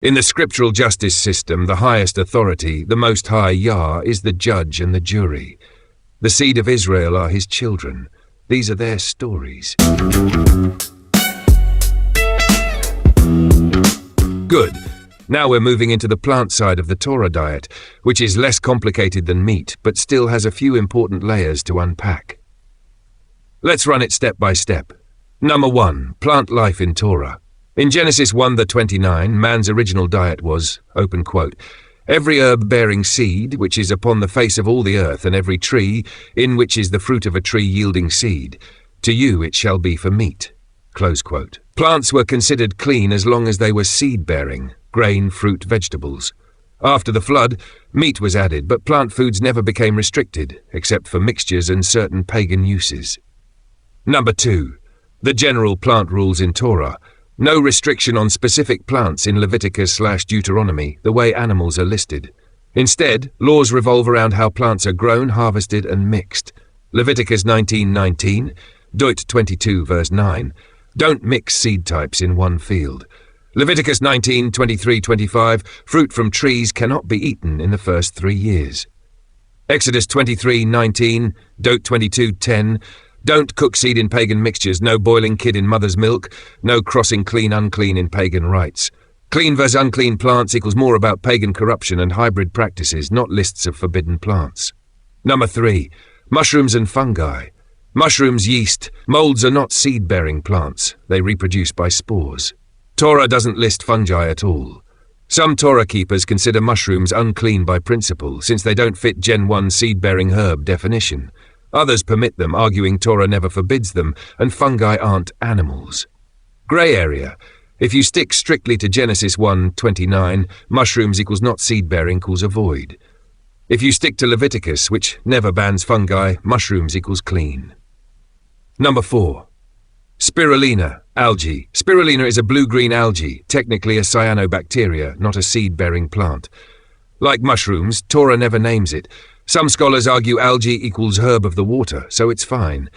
In the scriptural justice system, the highest authority, the Most High Yah, is the judge and the jury. The seed of Israel are his children. These are their stories. Good. Now we're moving into the plant side of the Torah diet, which is less complicated than meat, but still has a few important layers to unpack. Let's run it step by step. Number 1. Plant life in Torah. In Genesis 1:29, man's original diet was, open quote, every herb bearing seed, which is upon the face of all the earth, and every tree, in which is the fruit of a tree yielding seed, to you it shall be for meat, close quote. Plants were considered clean as long as they were seed-bearing, grain, fruit, vegetables. After the flood, meat was added, but plant foods never became restricted, except for mixtures and certain pagan uses. Number 2. The general plant rules in Torah. No restriction on specific plants in Leviticus/Deuteronomy, the way animals are listed. Instead, laws revolve around how plants are grown, harvested, and mixed. Leviticus 19:19, Deut 22 verse 9, don't mix seed types in one field. Leviticus 19:23-25, fruit from trees cannot be eaten in the first 3 years. Exodus 23:19, Deut 22:10, don't cook seed in pagan mixtures, no boiling kid in mother's milk, no crossing clean-unclean in pagan rites. Clean versus unclean plants equals more about pagan corruption and hybrid practices, not lists of forbidden plants. Number 3. Mushrooms and fungi. Mushrooms, yeast, molds are not seed-bearing plants. They reproduce by spores. Torah doesn't list fungi at all. Some Torah keepers consider mushrooms unclean by principle, since they don't fit Gen 1 seed-bearing herb definition. Others permit them, arguing Torah never forbids them, and fungi aren't animals. Grey area. If you stick strictly to Genesis 1:29, mushrooms equals not seed-bearing equals avoid. If you stick to Leviticus, which never bans fungi, mushrooms equals clean. Number 4. Spirulina, algae. Spirulina is a blue-green algae, technically a cyanobacteria, not a seed-bearing plant. Like mushrooms, Torah never names it. Some scholars argue algae equals herb of the water, so it's fine.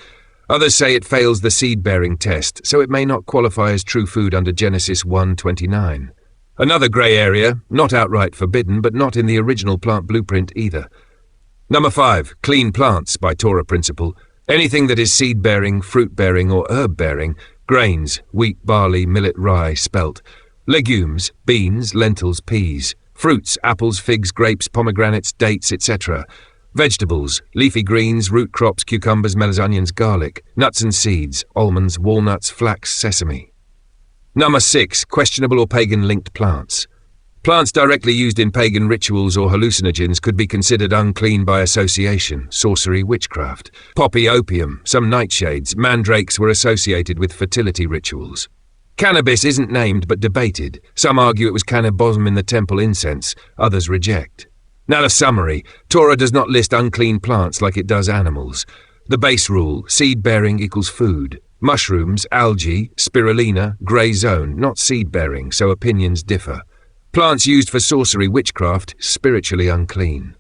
Others say it fails the seed-bearing test, so it may not qualify as true food under Genesis 1:29. Another grey area, not outright forbidden, but not in the original plant blueprint either. Number 5. Clean plants by Torah principle. Anything that is seed-bearing, fruit-bearing, or herb-bearing, grains, wheat, barley, millet, rye, spelt, legumes, beans, lentils, peas, fruits, apples, figs, grapes, pomegranates, dates, etc. Vegetables, leafy greens, root crops, cucumbers, melons, onions, garlic, nuts and seeds, almonds, walnuts, flax, sesame. Number 6. Questionable or pagan-linked plants. Plants directly used in pagan rituals or hallucinogens could be considered unclean by association, sorcery, witchcraft. Poppy, opium, some nightshades, mandrakes were associated with fertility rituals. Cannabis isn't named but debated. Some argue it was cannabism in the temple incense, others reject. Now the summary. Torah does not list unclean plants like it does animals. The base rule, seed-bearing equals food. Mushrooms, algae, spirulina, grey zone, not seed-bearing, so opinions differ. Plants used for sorcery, witchcraft, spiritually unclean.